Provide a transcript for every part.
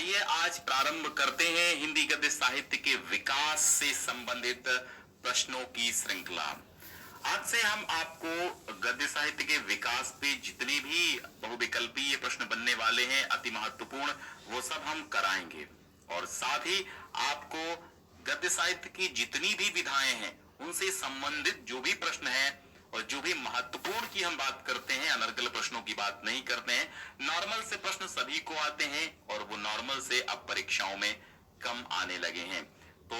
आइए आज प्रारंभ करते हैं हिंदी गद्य साहित्य के विकास से संबंधित प्रश्नों की श्रृंखला। आज से हम आपको गद्य साहित्य के विकास पे जितने भी बहुविकल्पीय प्रश्न बनने वाले हैं अति महत्वपूर्ण, वो सब हम कराएंगे और साथ ही आपको गद्य साहित्य की जितनी भी विधाएं हैं उनसे संबंधित जो भी प्रश्न हैं और जो भी महत्वपूर्ण की हम बात करते हैं, अनर्गल प्रश्नों की बात नहीं करते हैं। नॉर्मल से प्रश्न सभी को आते हैं और वो नॉर्मल से अब परीक्षाओं में कम आने लगे हैं। तो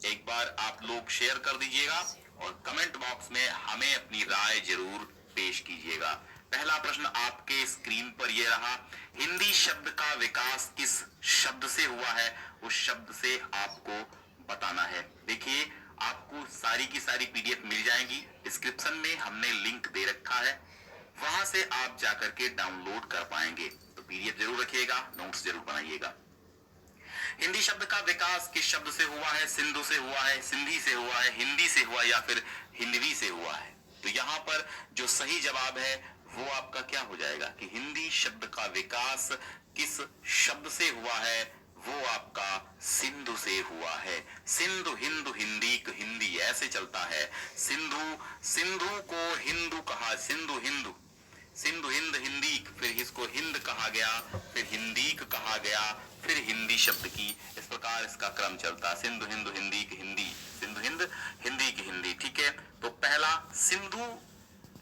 एक बार आप लोग शेयर कर दीजिएगा और कमेंट बॉक्स में हमें अपनी राय जरूर पेश कीजिएगा। पहला प्रश्न आपके स्क्रीन पर यह रहा, हिंदी शब्द का विकास किस शब्द से हुआ है, उस शब्द से आपको बताना है। देखिए आपको सारी की सारी पीडीएफ मिल जाएंगी, डिस्क्रिप्शन में हमने लिंक दे रखा है, वहां से आप जाकर के डाउनलोड कर पाएंगे। तो पीडीएफ जरूर रखिएगा, नोट्स जरूर बनाइएगा। हिंदी शब्द का विकास किस शब्द से हुआ है? सिंधु से हुआ है, सिंधी से हुआ है, हिंदी से हुआ या फिर हिंदवी से हुआ है? तो यहाँ पर जो सही जवाब है वो आपका क्या हो जाएगा कि हिंदी शब्द का विकास किस शब्द से हुआ है? वो आपका सिंधु से हुआ है। सिंधु हिंदू हिंदी हिंदी ऐसे चलता है। सिंधु को हिंदू कहा, सिंधु हिंदू, सिंधु हिंद हिंदी, फिर इसको हिंद कहा गया, फिर हिंदी कहा गया, फिर हिंदी शब्द की, इस प्रकार इसका क्रम चलता। सिंधु हिंदू हिंदी की हिंदी, सिंधु हिंद हिंदी की हिंदी। ठीक है, तो पहला सिंधु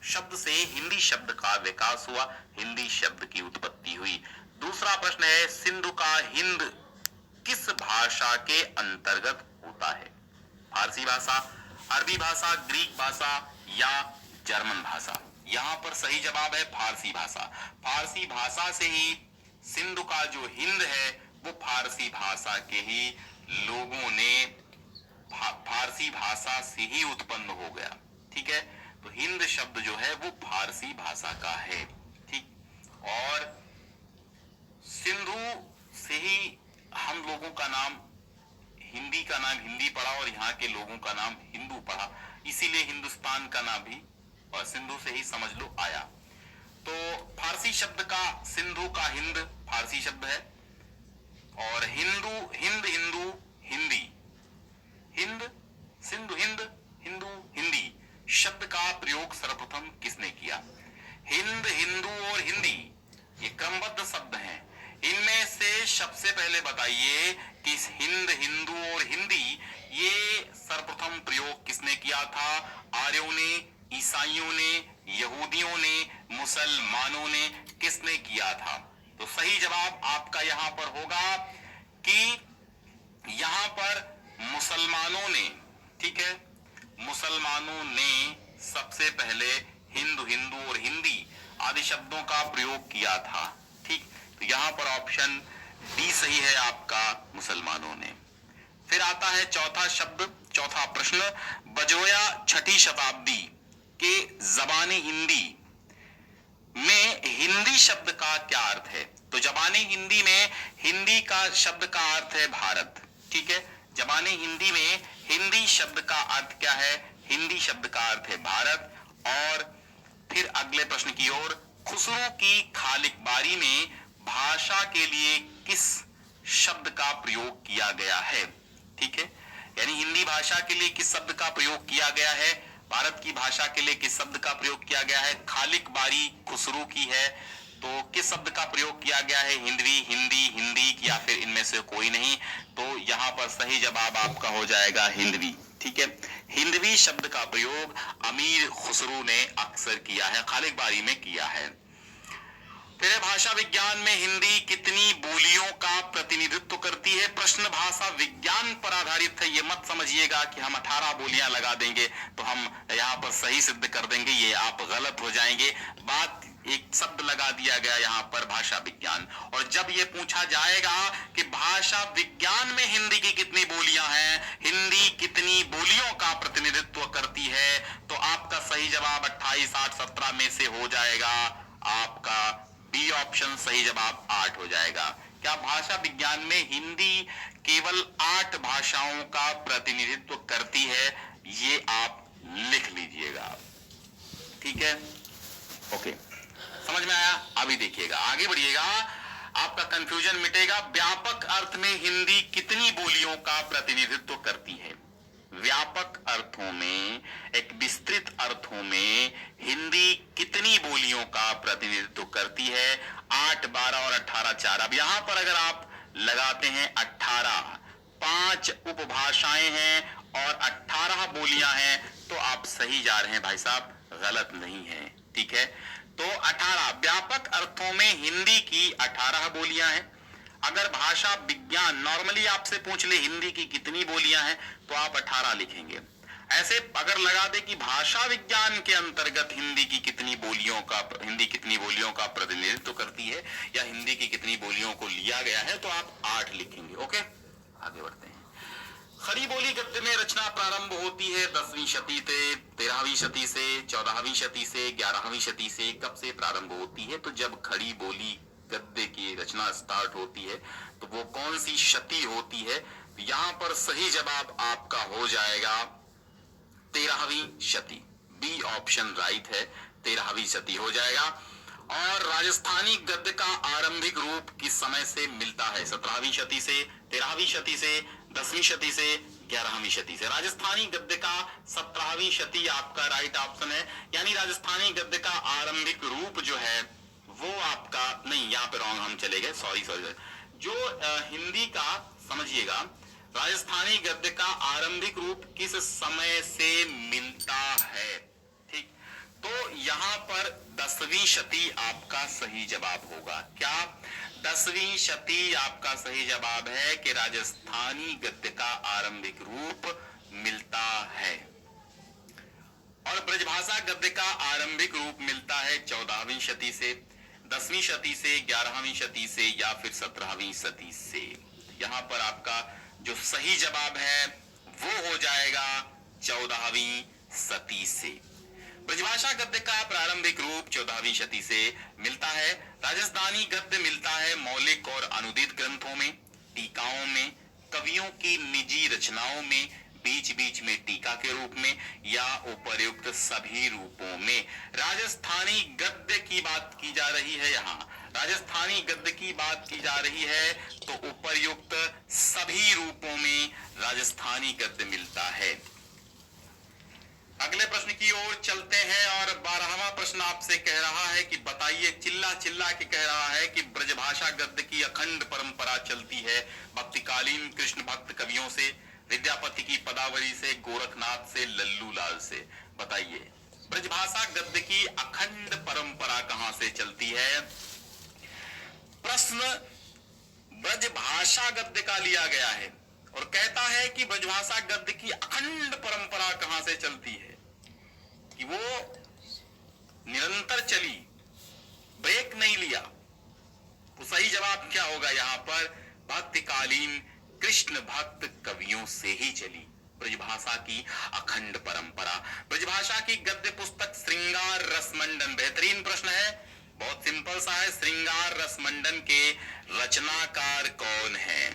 शब्द से हिंदी शब्द का विकास हुआ, हिंदी शब्द की उत्पत्ति हुई। दूसरा प्रश्न है, सिंधु का हिंद किस भाषा के अंतर्गत होता है? फारसी भाषा, अरबी भाषा, ग्रीक भाषा या जर्मन भाषा? यहां पर सही जवाब है फारसी भाषा। फारसी भाषा से ही सिंधु का जो हिंद है वो फारसी भाषा के ही लोगों ने फारसी भाषा से ही उत्पन्न हो गया। ठीक है, तो हिंद शब्द जो है वो फारसी भाषा का है। ठीक, और सिंधु से ही हम लोगों का नाम, हिंदी का नाम हिंदी पड़ा और यहाँ के लोगों का नाम हिंदू पड़ा, इसीलिए हिंदुस्तान का नाम भी और सिंधु से ही समझ लो आया। तो फारसी शब्द का सिंधु का हिंद फारसी शब्द है और हिंदू हिंद हिंदू हिंदी, हिंद सिंधु हिंद हिंदू हिंदी शब्द का प्रयोग सर्वप्रथम किसने किया? हिंद, हिंदू और हिंदी ये क्रमबद्ध शब्द हैं। इनमें से सबसे पहले बताइए कि हिंद, हिंदू और हिंदी ये सर्वप्रथम प्रयोग किसने किया था? आर्यों ने, ईसाइयों ने, यहूदियों ने, मुसलमानों ने, किसने किया था? तो सही जवाब आपका यहां पर होगा कि यहां पर मुसलमानों ने, ठीक है, मुसलमानों ने सबसे पहले हिंदू, हिंदू और हिंदी आदि शब्दों का प्रयोग किया था। ठीक, तो यहां पर ऑप्शन डी सही है आपका, मुसलमानों ने। फिर आता है चौथा शब्द, चौथा प्रश्न, बजोया छठी शताब्दी के जबानी हिंदी में हिंदी शब्द का क्या अर्थ है? तो जबानी हिंदी में हिंदी का शब्द का अर्थ है भारत। ठीक है, जबानी हिंदी में हिंदी शब्द का अर्थ क्या है? हिंदी शब्द का अर्थ है भारत। और फिर अगले प्रश्न की ओर, खुसरो की खालिकबारी में भाषा के लिए किस शब्द का प्रयोग किया गया है? ठीक है, यानी हिंदी भाषा के लिए किस शब्द का प्रयोग किया गया है, भारत की भाषा के लिए किस शब्द का प्रयोग किया गया है? खालिकबारी खुसरो की है तो किस शब्द का प्रयोग किया गया है? हिंदवी, हिंदी, हिंदी या फिर इनमें से कोई नहीं? तो यहां पर सही जवाब आपका हो जाएगा हिंदवी। ठीक है, हिंदवी शब्द का प्रयोग अमीर खुसरो ने अक्सर किया है, खालिकबारी में किया है। फिर भाषा विज्ञान में हिंदी कितनी बोलियों का प्रतिनिधित्व करती है? प्रश्न भाषा विज्ञान पर आधारित है, ये मत समझिएगा कि हम 18 बोलियां लगा देंगे तो हम यहाँ पर सही सिद्ध कर देंगे, ये आप गलत हो जाएंगे। बात एक शब्द लगा दिया गया यहाँ पर भाषा विज्ञान, और जब ये पूछा जाएगा कि भाषा विज्ञान में हिंदी की कितनी बोलियां हैं, हिंदी कितनी बोलियों का प्रतिनिधित्व करती है, तो आपका सही जवाब 28, 8, 17 में से हो जाएगा आपका बी ऑप्शन, सही जवाब 8 हो जाएगा। क्या भाषा विज्ञान में हिंदी केवल 8 भाषाओं का प्रतिनिधित्व करती है? ये आप लिख लीजिएगा। ठीक है, ओके, समझ में आया? अभी देखिएगा, आगे बढ़िएगा। आपका कंफ्यूजन मिटेगा। व्यापक अर्थ में हिंदी कितनी बोलियों का प्रतिनिधित्व करती है? व्यापक अर्थों में, एक विस्तृत अर्थों में हिंदी कितनी बोलियों का प्रतिनिधित्व करती है? 8, 12 और 18, 4। अब यहां पर अगर आप लगाते हैं 18, 5 उपभाषाएं हैं और 18 बोलियां हैं, तो आप सही जा रहे हैं भाई साहब, गलत नहीं है। ठीक है, तो 18 व्यापक अर्थों में हिंदी की 18 बोलियां हैं। अगर भाषा विज्ञान नॉर्मली आपसे पूछ ले हिंदी की कितनी बोलियां हैं, तो आप 18 लिखेंगे। ऐसे अगर लगा दे कि भाषा विज्ञान के अंतर्गत हिंदी की कितनी बोलियों का प्रतिनिधित्व करती है, या हिंदी की कितनी बोलियों को लिया गया है, तो आप 8 लिखेंगे। ओके, आगे बढ़ते हैं। खड़ी बोली गद्य में रचना प्रारंभ होती है 10वीं शती से, 13वीं शती से, 14वीं शती से, 11वीं शती से। कब से प्रारंभ होती है? तो जब खड़ी बोली गद्य की रचना स्टार्ट होती है, तो वो कौन सी शती होती है? यहां पर सही जवाब आपका हो जाएगा 13वीं शती। बी ऑप्शन राइट है, 13वीं शती हो जाएगा। और राजस्थानी गद्य का आरंभिक रूप किस समय से मिलता है? 17वीं शती से, 13वीं शती से, 10वीं शती से, 11वीं शती से। राजस्थानी गद्य का 17वीं शती आपका राइट ऑप्शन है। यानी राजस्थानी गद्य का आरंभिक रूप जो है वो आपका नहीं, यहां पे रॉन्ग हम चले गए, सॉरी। जो हिंदी का समझिएगा, राजस्थानी गद्य का आरंभिक रूप किस समय से मिलता है? ठीक, तो यहां पर 10वीं शती आपका सही जवाब होगा। क्या 10वीं शती आपका सही जवाब है कि राजस्थानी गद्य का आरंभिक रूप मिलता है। और ब्रजभाषा गद्य का आरंभिक रूप मिलता है 14वीं शती से, 10वीं शती से, 11वीं शती से, या फिर 17वीं शती से। यहां पर आपका जो सही जवाब है वो हो जाएगा 14वीं शती से। ब्रजभाषा गद्य का प्रारंभिक रूप 14वीं शती से मिलता है। राजस्थानी गद्य मिलता है मौलिक और अनुदित ग्रंथों में, टीकाओं में, कवियों की निजी रचनाओं में, बीच बीच में टीका के रूप में, या उपर्युक्त सभी रूपों में। राजस्थानी गद्य की बात की जा रही है, यहाँ राजस्थानी गद्य की बात की जा रही है, तो उपर्युक्त सभी रूपों में राजस्थानी गद्य मिलता है। अगले प्रश्न की ओर चलते हैं और 12वां प्रश्न आपसे कह रहा है कि बताइए, चिल्ला चिल्ला के कह रहा है कि ब्रजभाषा गद्य की अखंड परंपरा चलती है भक्तिकालीन कृष्ण भक्त कवियों से, विद्यापति की पदावली से, गोरखनाथ से, लल्लू लाल से। बताइए, ब्रजभाषा गद्य की अखंड परंपरा कहां से चलती है? प्रश्न ब्रजभाषा गद्य का लिया गया है और कहता है कि ब्रजभाषा गद्य की अखंड परंपरा कहां से चलती है, कि वो निरंतर चली, ब्रेक नहीं लिया। तो सही जवाब क्या होगा यहां पर? भक्तिकालीन कृष्ण भक्त कवियों से ही चली ब्रजभाषा की अखंड परंपरा। ब्रजभाषा की गद्य पुस्तक श्रृंगार रसमंडन, बेहतरीन प्रश्न है, बहुत सिंपल सा है। श्रृंगार रसमंडन के रचनाकार कौन है?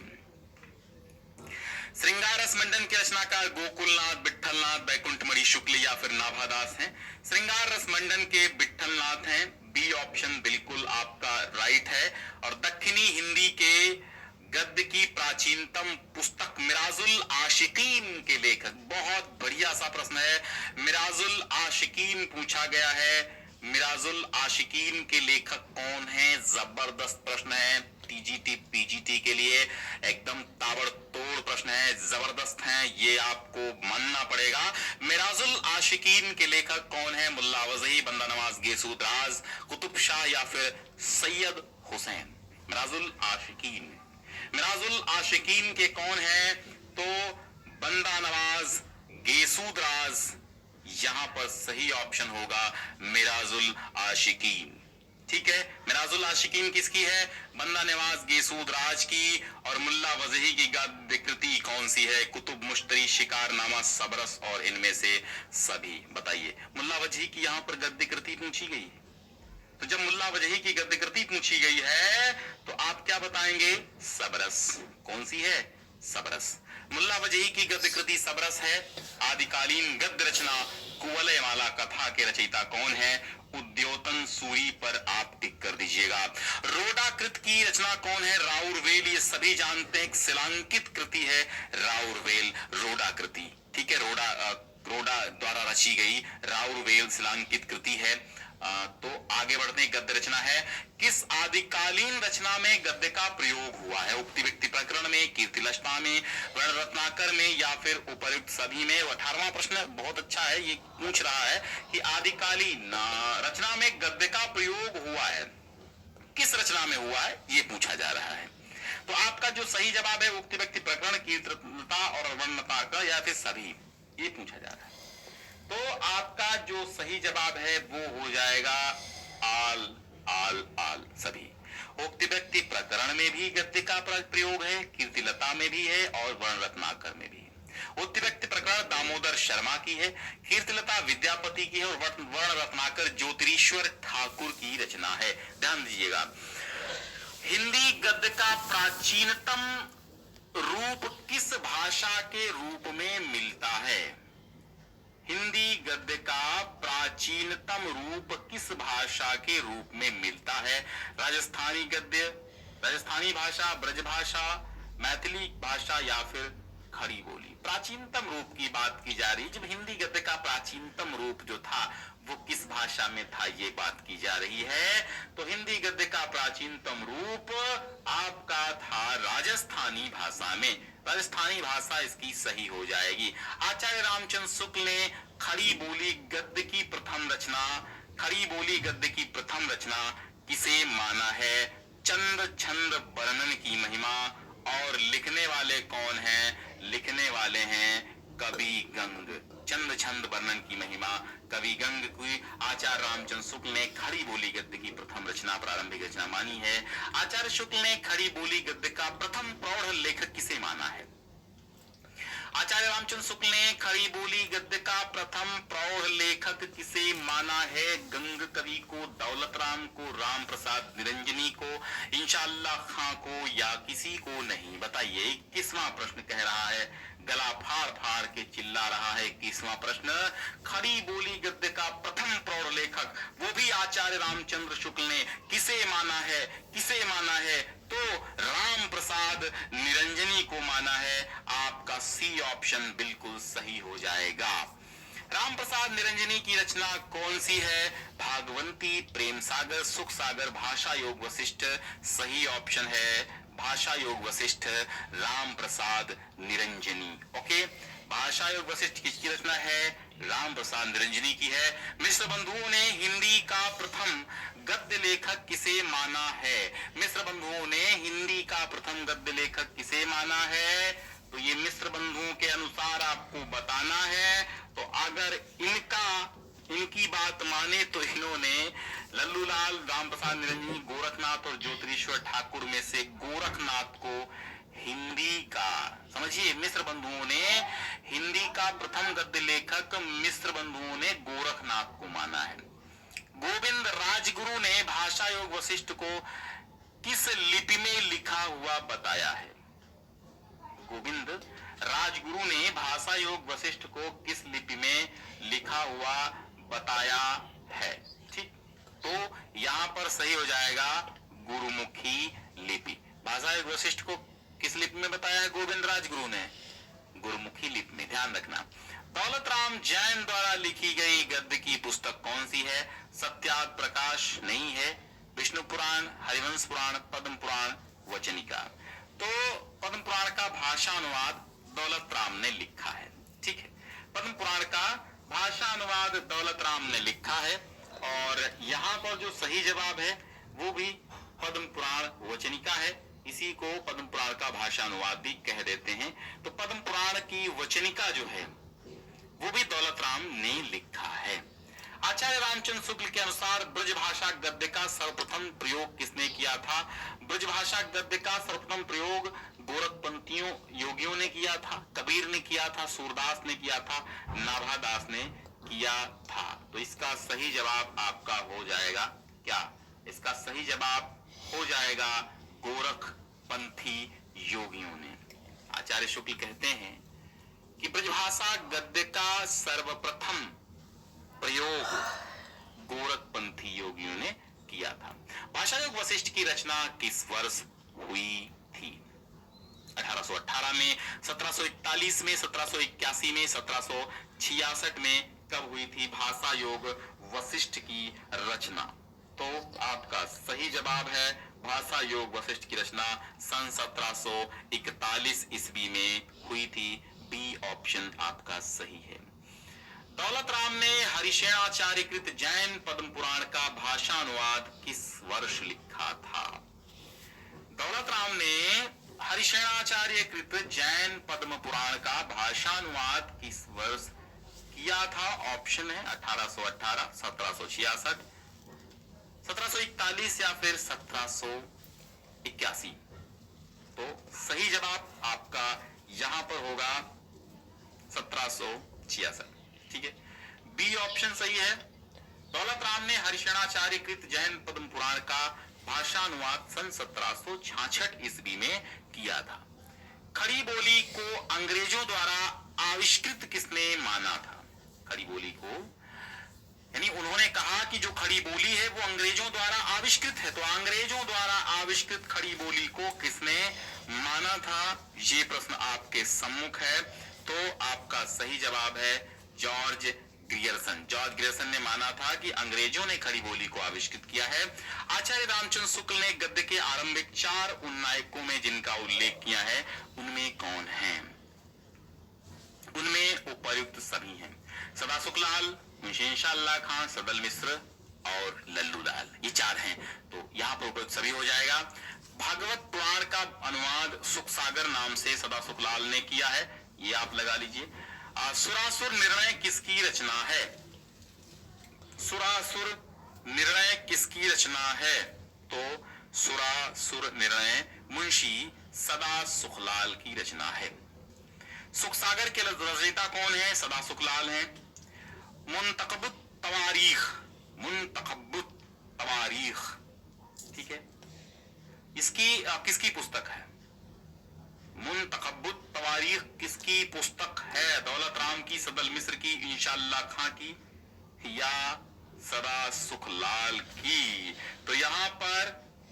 श्रृंगार रसमंडन के रचनाकार गोकुलनाथ, विट्ठलनाथ, बैकुंठमणि शुक्ल या फिर नाभादास हैं। श्रृंगार रसमंडन के विट्ठलनाथ हैं। बी ऑप्शन बिल्कुल आपका राइट है। और दक्षिणी हिंदी के गद्य की प्राचीनतम पुस्तक मिराजुल आशिकीन के लेखक, बहुत बढ़िया सा प्रश्न है, मिराजुल आशिकीन पूछा गया है। मिराजुल आशिकीन के लेखक कौन हैं? जबरदस्त प्रश्न है, टीजीटी पीजीटी के लिए एकदम ताबड़तोड़ प्रश्न है, जबरदस्त है, ये आपको मानना पड़ेगा। मिराजुल आशिकीन के लेखक कौन है? मुल्ला वजही, बंदा नवाज गेसूद्राज, कुतुब शाह या फिर सैयद हुसैन। मिराजुल आशिकीन, मिराजुल आशिकीन के कौन है? तो बंदा नवाज गेसूद्राज। यहां पर सही ऑप्शन होगा मिराजुल आशिकीन। ठीक है, मिराजुल आशिकीन किसकी है? बंदा नवाज गेसूद्राज की। और मुल्ला वजही की गद्य कृति कौन सी है? कुतुब मुश्तरी, शिकारनामा, सबरस और इनमें से सभी। बताइए, मुल्ला वजही की यहां पर गद्य कृति पूछी गई, तो जब मुल्ला वजही की गद्य कृति पूछी गई है तो आप क्या बताएंगे? सबरस। कौन सी है? सबरस। मुल्ला वजही की गद्य कृति सबरस है। आदिकालीन गद्य रचना कुवलय माला कथा के रचयिता कौन है? उद्योतन सूरी पर आप टिक कर दीजिएगा। रोडाकृत की रचना कौन है? राउरवेल। ये सभी जानते हैं शिलांकित कृति है राउरवेल रोडाकृति। ठीक है, रोडा द्वारा रची गई राउरवेल शिलांकित कृति है। तो आगे बढ़ते हैं। गद्य रचना है। किस आदिकालीन रचना में गद्य का प्रयोग हुआ है? उक्ति व्यक्ति प्रकरण में, कीर्तिलता में, वर्ण रत्नाकर में, या फिर उपर्युक्त सभी में? 18वां प्रश्न बहुत अच्छा है, ये पूछ रहा है कि आदिकालीन रचना में गद्य का प्रयोग हुआ है, किस रचना में हुआ है, ये पूछा जा रहा है। तो आपका जो सही जवाब है उक्ति व्यक्ति प्रकरण, कीर्तिलता और वर्ण रत्नाकर, या फिर सभी, ये पूछा जा रहा है। तो आपका जो सही जवाब है वो हो जाएगा आल आल आल सभी। उक्त व्यक्ति प्रकरण में भी गद्य का प्रयोग है, कीर्तिलता में भी है और वर्ण रत्नाकर में भी है। उक्त व्यक्ति प्रकरण दामोदर शर्मा की है, कीर्तिलता विद्यापति की है और वर्ण रत्नाकर ज्योतिरीश्वर ठाकुर की रचना है। ध्यान दीजिएगा। हिंदी गद्य का प्राचीनतम रूप किस भाषा के रूप में मिलता है? हिंदी गद्य का प्राचीनतम रूप किस भाषा के रूप में मिलता है? राजस्थानी गद्य, राजस्थानी भाषा, ब्रज भाषा, मैथिली भाषा, या फिर खड़ी बोली? प्राचीनतम रूप की बात की जा रही। जब हिंदी गद्य का प्राचीनतम रूप जो था वो किस भाषा में था, ये बात की जा रही है। तो हिंदी गद्य का प्राचीनतम रूप आपका था राजस्थानी भाषा में। राजस्थानी भाषा इसकी सही हो जाएगी। आचार्य रामचंद्र शुक्ल ने खड़ी बोली गद्य की प्रथम रचना, खड़ी बोली गद्य की प्रथम रचना किसे माना है? चंद्र छंद वर्णन की महिमा। और लिखने वाले कौन हैं? लिखने वाले हैं कवि गंग। चंद्र छंद वर्णन की महिमा कवि गंग की आचार्य रामचंद्र शुक्ल ने खड़ी बोली गद्य की प्रथम रचना, प्रारंभिक रचना मानी है। आचार्य शुक्ल ने खड़ी बोली गद्य का प्रथम प्रौढ़ लेखक किसे माना है? आचार्य रामचंद्र शुक्ल ने खड़ी बोली गद्य का प्रथम प्रौढ़ लेखक किसे माना है? गंग कवि को, दौलत राम को, राम प्रसाद निरंजनी को, इंशाअल्लाह खां को, या किसी को नहीं? बताइए 21वां प्रश्न कह रहा है, गला फाड़ फाड़ के चिल्ला रहा है। 21वां प्रश्न, खड़ी बोली गद्य का प्रथम प्रौढ़ लेखक वो भी आचार्य रामचंद्र शुक्ल ने किसे माना है? किसे माना है? तो राम प्रसाद निरंजनी को माना है। आपका सी ऑप्शन बिल्कुल सही हो जाएगा। राम प्रसाद निरंजनी की रचना कौन सी है? भागवंती, प्रेम सागर, सुख सागर, भाषा योग वशिष्ठ। सही ऑप्शन है भाषा योग वशिष्ठ, राम प्रसाद निरंजनी। ओके, भाषा योग वशिष्ठ किसकी रचना है? राम प्रसाद निरंजनी की है। मिश्र बंधुओं ने हिंदी का प्रथम गद्य लेखक किसे माना है? मिश्र बंधुओं ने हिंदी का प्रथम गद्य लेखक किसे माना है? तो ये मिश्र बंधुओं के अनुसार आपको बताना है। तो अगर इनकी बात माने तो इन्होंने लल्लूलाल, राम प्रसाद निरंजनी, गोरखनाथ और ज्योतिरीश्वर ठाकुर में से गोरखनाथ को हिंदी का, समझिए, मिश्र बंधुओं ने हिंदी का प्रथम गद्य लेखक मिश्र बंधुओं ने गोरखनाथ को माना है। गोविंद राजगुरु ने भाषा योग वशिष्ठ को किस लिपि में लिखा हुआ बताया है? गोविंद राजगुरु ने भाषा योग वशिष्ठ को किस लिपि में लिखा हुआ बताया है? ठीक, तो यहां पर सही हो जाएगा गुरुमुखी लिपि। भाषा योग वशिष्ठ को किस लिपि में बताया है गोविंद राजगुरु ने? गुरुमुखी लिपि में। ध्यान रखना। दौलत राम जैन द्वारा लिखी गई गद्य की पुस्तक कौन सी है? सत्याग्रह प्रकाश नहीं है, विष्णु पुराण, हरिवंश पुराण, पद्म पुराण, वचनिका। तो पद्म पुराण का भाषा अनुवाद दौलत राम ने लिखा है। ठीक है, पद्म पुराण का भाषा अनुवाद दौलत राम ने लिखा है। और यहाँ पर जो सही जवाब है वो भी पद्म पुराण वचनिका है। इसी को पद्म पुराण का भाषा अनुवाद भी कह देते हैं। तो पद्म पुराण की वचनिका जो है वो भी दौलत राम ने लिखा है। आचार्य रामचंद्र शुक्ल के अनुसार ब्रजभाषा गद्य का सर्वप्रथम प्रयोग किसने किया था? ब्रजभाषा गद्य का सर्वप्रथम प्रयोग गोरखपंथियों योगियों ने किया था, कबीर ने किया था, सूरदास ने किया था, नाभादास ने किया था। तो इसका सही जवाब आपका हो जाएगा क्या? इसका सही जवाब हो जाएगा गोरखपंथी योगियों ने। आचार्य आचार्य शुक्ल कहते हैं कि ब्रजभाषा गद्य का सर्वप्रथम प्रयोग गोरखपंथी योगियों ने किया था। भाषा योग वशिष्ठ की रचना किस वर्ष हुई थी? 1818 में, 1741 में, 1781 में, 1766 में कब हुई थी भाषा योग वशिष्ठ की रचना? तो आपका सही जवाब है भाषा योग वशिष्ठ की रचना सन 1741 ईस्वी में हुई थी। बी ऑप्शन आपका सही है। दौलत राम ने हरिशेणाचार्य कृत जैन पद्म पुराण का भाषानुवाद किस वर्ष लिखा था? दौलत राम ने हरिशेणाचार्य कृत जैन पद्म पुराण का भाषानुवाद किस वर्ष किया था? ऑप्शन है 1818, 1766, 1741 या फिर 1781। तो सही जवाब आपका यहां पर होगा 1766। ठीक है, बी ऑप्शन सही है। दौलत राम ने हरिशेणाचार्य कृत जैन पद्म पुराण का भाषानुवाद सन 1766 ईस्वी में किया था। खड़ी बोली को अंग्रेजों द्वारा आविष्कृत किसने माना था? खड़ी बोली को यानी उन्होंने कहा कि जो खड़ी बोली है वो अंग्रेजों द्वारा आविष्कृत है, तो अंग्रेजों द्वारा आविष्कृत खड़ी बोली को किसने माना था? ये प्रश्न आपके सम्मुख है। तो आपका सही जवाब है जॉर्ज ग्रियर्सन। जॉर्ज ग्रियर्सन ने माना था कि अंग्रेजों ने खड़ी बोली को आविष्कृत किया है। आचार्य रामचंद्र शुक्ल ने गद्य के आरंभिक 4 उन्नायकों में जिनका उल्लेख किया है उनमें कौन है? उनमें उपर्युक्त सभी हैं, सदा सुखलाल, मुंशी इंशाअल्लाह खां, सदल मिश्र और लल्लू लाल, ये 4 हैं। तो यहाँ पर उपर्युक्त सभी हो जाएगा। भागवत पुराण का अनुवाद सुख सागर नाम से सदा सुखलाल ने किया है, ये आप लगा लीजिए। सुरासुर निर्णय किसकी रचना है? सुरासुर निर्णय किसकी रचना है? तो सुरासुर निर्णय मुंशी सदा सुखलाल की रचना है। सुख सागर के रचयिता कौन है? सदा सुखलाल हैं। मुंतखबुत तवारीख, मुंतखबुत तवारीख, ठीक है, इसकी किसकी पुस्तक है? मुंतखबुत तवारीख किसकी पुस्तक है? दौलत राम की, सदल मिश्र की, इंशाअल्लाह खां की या सदा सुखलाल की? तो यहां पर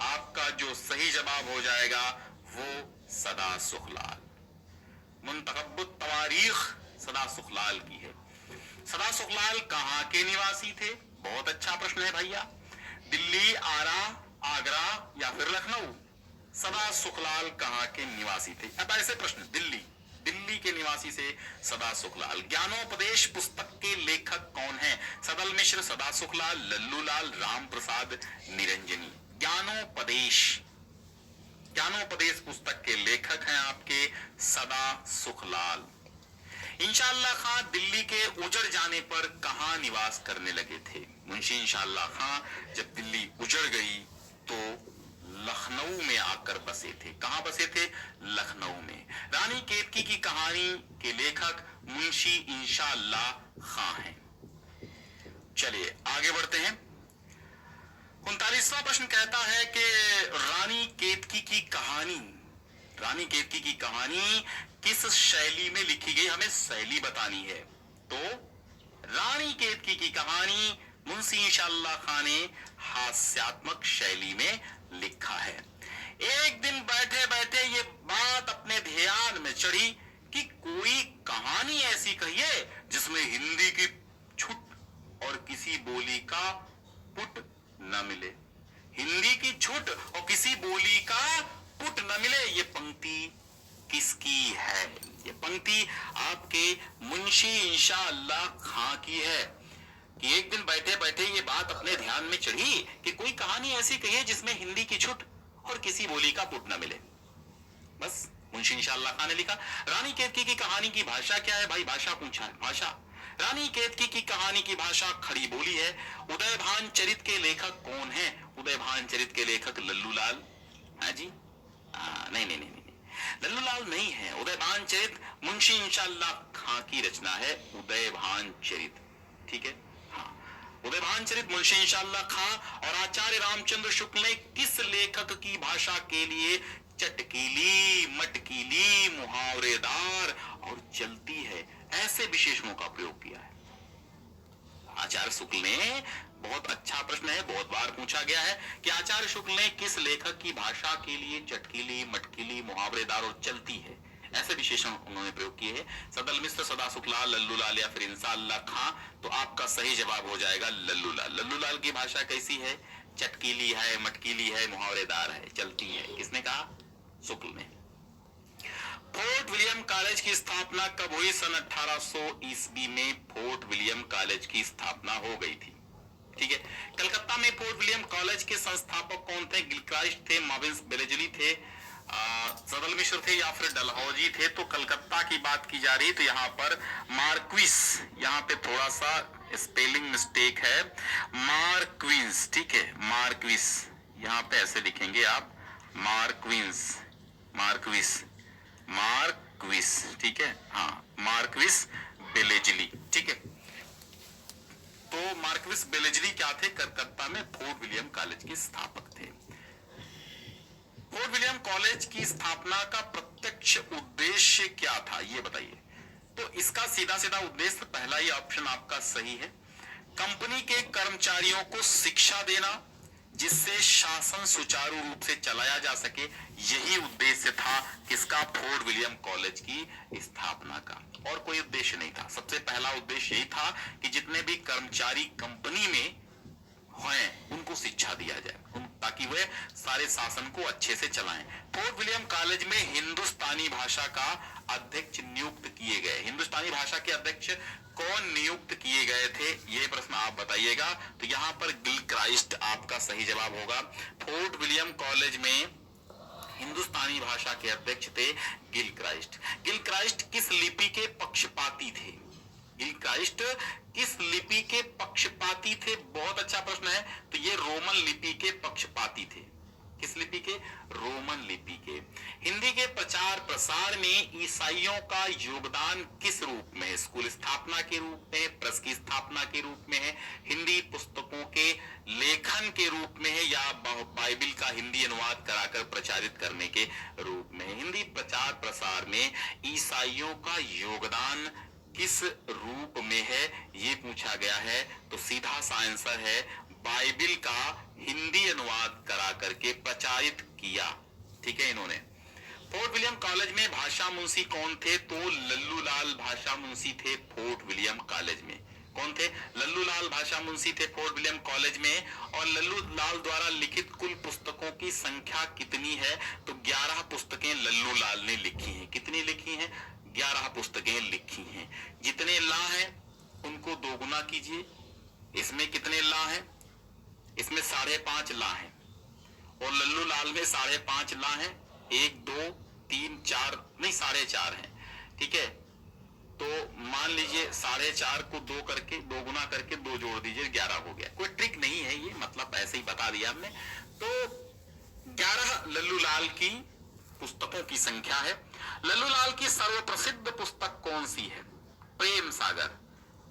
आपका जो सही जवाब हो जाएगा वो सदा सुखलाल। मुंतखबुत तवारीख सदा सुखलाल की है। सदा सुखलाल कहां के निवासी थे? बहुत अच्छा प्रश्न है भैया। दिल्ली, आरा, आगरा या फिर लखनऊ? सदा सुखलाल कहां के निवासी थे? अब ऐसे प्रश्न, दिल्ली के निवासी से सदा सुखलाल। ज्ञानोपदेश पुस्तक के लेखक कौन हैं? सदल मिश्र, सदा सुखलाल, लल्लू लाल, राम प्रसाद निरंजनी। ज्ञानोपदेश पुस्तक के लेखक हैं आपके सदा सुखलाल। इंशाअल्लाह खां दिल्ली के उजड़ जाने पर कहां निवास करने लगे थे? मुंशी इंशाअल्लाह खां जब दिल्ली उजड़ गई तो लखनऊ में आकर बसे थे। कहां बसे थे? लखनऊ में। रानी केतकी की कहानी के लेखक मुंशी इंशाअल्लाह खां हैं। चलिए आगे बढ़ते हैं। 39वां प्रश्न कहता है कि रानी केतकी की कहानी किस शैली में लिखी गई? हमें शैली बतानी है। तो रानी केतकी की कहानी मुंशी इंशाअल्लाह खां ने हास्यात्मक शैली में लिखा है। एक दिन बैठे बैठे ये बात अपने ध्यान में चढ़ी कि कोई कहानी ऐसी कहिए जिसमें हिंदी की छुट और किसी बोली का पुट न मिले। हिंदी की छुट और किसी बोली का पुट न मिले। ये पंक्ति किसकी है? ये पंक्ति आपके मुंशी इंशाअल्लाह खां की है कि एक दिन बैठे बैठे ये बात अपने ध्यान में चढ़ी कि कोई कहानी ऐसी कहिए जिसमें हिंदी की छुट और किसी बोली का पुट न मिले। बस मुंशी इंशाअल्लाह खां ने लिखा। रानी केतकी की कहानी की भाषा क्या है? भाई भाषा पूछा है, भाषा। रानी केतकी की कहानी की भाषा खड़ी बोली है। उदयभान चरित के लेखक कौन है? उदयभान चरित के लेखक लल्लू लाल। हाँ जी, नहीं, लल्लू लाल नहीं है। उदयभान चरित मुंशी इंशाअल्लाह खां की रचना है। उदयभान चरित, ठीक है, हाँ, उदयभान चरित मुंशी इंशाअल्लाह खां। और आचार्य रामचंद्र शुक्ल ने किस लेखक की भाषा के लिए चटकीली, मटकीली, मुहावरेदार और चलती है, ऐसे विशेषणों का प्रयोग किया है। आचार्य शुक्ल ने, बहुत अच्छा प्रश्न है, बहुत बार पूछा गया है कि आचार्य शुक्ल ने किस लेखक की भाषा के लिए चटकीली, मटकीली, मुहावरेदार और चलती है ऐसे विशेषण उन्होंने प्रयोग किए हैं। सदल मिश्र, सदा शुक्ला, लल्लूलाल या फिर इंशाअल्लाह खां। तो आपका सही जवाब हो जाएगा लल्लूलाल। लल्लूलाल की भाषा कैसी है? चटकीली है, मटकीली है, मुहावरेदार है, चलती है। किसने कहा? शुक्ल ने। फोर्ट विलियम कॉलेज की स्थापना कब हुई? सन 1800 ईस्वी में फोर्ट विलियम कॉलेज की स्थापना हो गई थी। ठीक है। कलकत्ता में फोर्ट विलियम कॉलेज के संस्थापक कौन थे? गिलक्राइस्ट थे, मार्विन बेलेजली थे, सदल मिश्र थे या फिर डलहौजी थे। तो कलकत्ता की बात की जा रही है तो यहाँ पर मार्क्विस, यहाँ पे थोड़ा सा स्पेलिंग मिस्टेक है, मार्क्विंस। ठीक है, मार्क्विस, यहाँ पे ऐसे लिखेंगे आप, मार्क्विंस, मार्क्विस, मार्क्विस। ठीक है, हाँ, मार्क्विस बेलेजली। ठीक है, तो मार्क्विस बेलेजली क्या थे? कलकत्ता में फोर्ट विलियम कॉलेज के स्थापक थे। फोर्ट विलियम कॉलेज की स्थापना का प्रत्यक्ष उद्देश्य क्या था, ये बताइए। तो इसका सीधा सीधा उद्देश्य, पहला ही ऑप्शन आपका सही है, कंपनी के कर्मचारियों को शिक्षा देना जिससे शासन सुचारू रूप से चलाया जा सके। यही उद्देश्य था किसका? फोर्ट विलियम कॉलेज की स्थापना का, और कोई उद्देश्य नहीं था। सबसे पहला उद्देश्य यही था कि जितने भी कर्मचारी कंपनी में हैं उनको शिक्षा दिया जाए, ताकि वे सारे शासन को अच्छे से चलाएं। फोर्ट विलियम कॉलेज में हिंदुस्तानी भाषा का अध्यक्ष नियुक्त किए गए। हिंदुस्तानी भाषा के अध्यक्ष कौन नियुक्त किए गए थे, ये प्रश्न आप बताइएगा। तो यहाँ पर गिलक्राइस्ट आपका सही जवाब होगा। फोर्ट विलियम कॉलेज में हिंदुस्तानी भाषा के अध्यक्ष थे गिलक्राइस्ट। गिलक्राइस्ट किस लिपि के पक्षपाती थे? गिलक्राइस्ट किस लिपि के पक्षपाती थे? बहुत अच्छा प्रश्न है। तो ये रोमन लिपि के पक्षपाती थे। किस लिपि के? रोमन लिपि के। हिंदी के प्रचार प्रसार में ईसाइयों का योगदान किस रूप में है? स्कूल स्थापना के रूप में, प्रेस की स्थापना के रूप में है, हिंदी पुस्तकों के लेखन के रूप में है, या बाइबिल का हिंदी अनुवाद कराकर प्रचारित करने के रूप में? हिंदी प्रचार प्रसार में ईसाइयों का योगदान किस रूप में है, ये पूछा गया है। तो सीधा सा आंसर है, बाइबिल का हिंदी अनुवाद करा करके प्रचारित किया। ठीक है, इन्होंने। फोर्ट विलियम कॉलेज में भाषा मुंशी कौन थे? तो लल्लूलाल भाषा मुंशी थे फोर्ट विलियम कॉलेज में। कौन थे? लल्लूलाल भाषा मुंशी थे फोर्ट विलियम कॉलेज में। और लल्लूलाल द्वारा लिखित कुल पुस्तकों की संख्या कितनी है? तो 11 पुस्तकें लल्लूलाल ने लिखी हैं। कितनी लिखी हैं? 11 पुस्तकें लिखी हैं। जितने ला हैं उनको दोगुना कीजिए। इसमें कितने ला हैं? इसमें 5.5 ला हैं, और लल्लूलाल में 5.5 ला हैं। 1 2 3 4 नहीं, 4.5 हैं। ठीक है, तो मान लीजिए 4.5 को 2 करके, 2 गुना करके 2 जोड़ दीजिए, 11 हो गया। कोई ट्रिक नहीं है ये, मतलब ऐसे ही बता दिया हमने। तो 11 लल्लूलाल की पुस्तकों की संख्या है। लल्लूलाल की सर्वप्रसिद्ध पुस्तक कौन सी है? प्रेम सागर।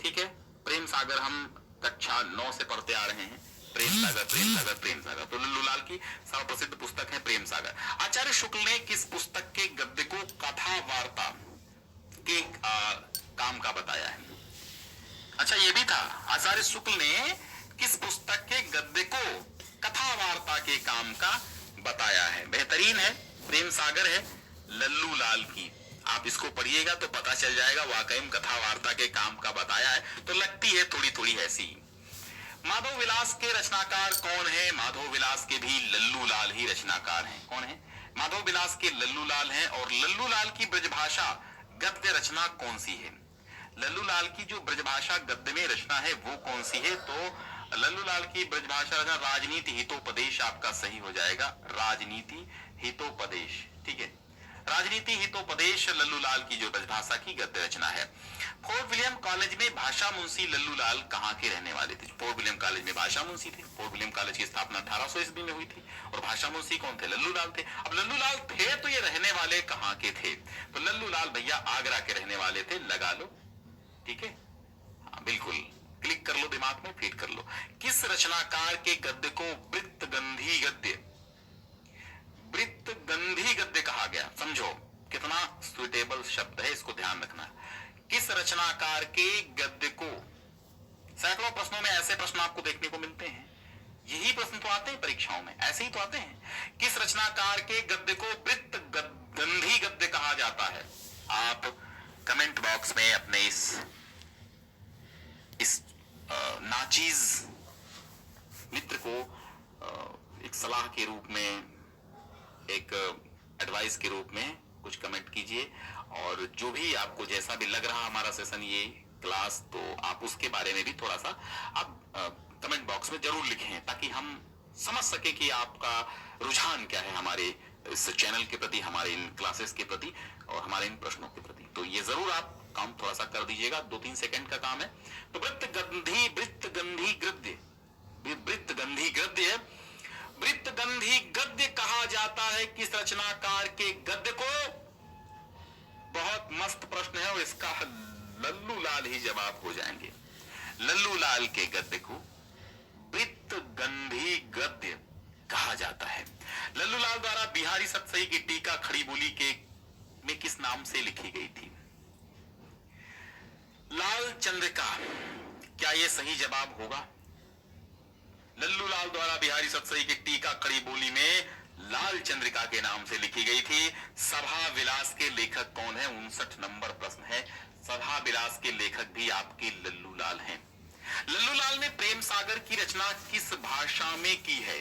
ठीक है, प्रेम सागर हम कक्षा 9 से पढ़ते आ रहे हैं। प्रेम सागर, प्रेम सागर, प्रेम सागर। तो लल्लूलाल की सर्वप्रसिद्ध पुस्तक है प्रेम सागर। आचार्य शुक्ल ने किस पुस्तक के गद्य को कथा वार्ता के काम का बताया है? अच्छा, ये भी था, आचार्य शुक्ल ने किस पुस्तक के गद्य को कथा वार्ता के काम का बताया है? बेहतरीन है, प्रेम सागर है लल्लूलाल की। आप इसको पढ़िएगा तो पता चल जाएगा, वाकई में कथा वार्ता के काम का बताया है। तो लगती है थोड़ी थोड़ी ऐसी। माधव विलास के रचनाकार कौन है? माधव विलास के भी लल्लूलाल ही रचनाकार हैं। कौन है? माधव विलास के लल्लूलाल हैं। और लल्लूलाल की ब्रजभाषा गद्य रचना कौन सी है? लल्लूलाल की जो ब्रजभाषा गद्य में रचना है वो कौन सी है? तो लल्लूलाल की ब्रजभाषा रचना राजनीति हितोपदेश आपका सही हो जाएगा। राजनीति हितोपदेश। ठीक है, राजनीति हितोपदेश लल्लूलाल की जो ब्रजभाषा की गद्य रचना है। फोर्ट विलियम कॉलेज में भाषा मुंशी लल्लूलाल कहाँ के रहने वाले थे? फोर्ट विलियम कॉलेज में भाषा मुंशी थे। फोर्ट विलियम कॉलेज की स्थापना 1800 ईस्वी में हुई थी, और भाषा मुंशी कौन थे? लल्लूलाल थे। अब लल्लूलाल थे तो ये रहने वाले कहाँ के थे? तो लल्लूलाल भैया आगरा के रहने वाले थे। लगा लो, ठीक है, हाँ बिल्कुल, क्लिक कर लो, दिमाग में फीड कर लो। किस रचनाकार के गद्य को वृत्तगंधी गद्य, वृत्तगंधी गद्य कहा गया? समझो कितना सुटेबल शब्द है, इसको ध्यान रखना। किस रचनाकार के गद्य को, सैकड़ों प्रश्नों में ऐसे प्रश्न आपको देखने को मिलते हैं, यही प्रश्न तो आते हैं परीक्षाओं में, ऐसे ही तो आते हैं। किस रचनाकार के गद्य को वृत्त गंधी गद्य कहा जाता है? आप कमेंट बॉक्स में अपने इस नाचीज मित्र को एक सलाह के रूप में, एक एडवाइस के रूप में कुछ कमेंट कीजिए, और जो भी आपको जैसा भी लग रहा हमारा सेशन, ये क्लास, तो आप उसके बारे में भी थोड़ा सा आप कमेंट बॉक्स में जरूर लिखें, ताकि हम समझ सके कि आपका रुझान क्या है हमारे इस चैनल के प्रति, हमारे इन क्लासेस के प्रति और हमारे इन प्रश्नों के प्रति। तो ये जरूर आप काम थोड़ा सा कर दीजिएगा, 2-3 सेकंड का काम है। तो वृत्त गंधी गद्य, वृत्त गंधी गद्य, वृत्त गंधी गद्य कहा जाता है किस रचनाकार के गद्य को? बहुत मस्त प्रश्न है, और इसका लल्लू लाल ही जवाब हो जाएंगे। लल्लू लाल के गद्य को वृत्त गंधी गद्य कहा जाता है। लल्लू लाल द्वारा बिहारी सतसई की टीका खड़ी बोली के में किस नाम से लिखी गई थी? लाल चंद्रिका, क्या यह सही जवाब होगा? लल्लू लाल द्वारा बिहारी सतसई की टीका खड़ी बोली में लाल चंद्रिका के नाम से लिखी गई थी। सभा विलास के लेखक कौन है? 59 नंबर प्रश्न है। सभा विलास के लेखक भी आपके लल्लू लाल हैं। लल्लू लाल ने प्रेम सागर की रचना किस भाषा में की है?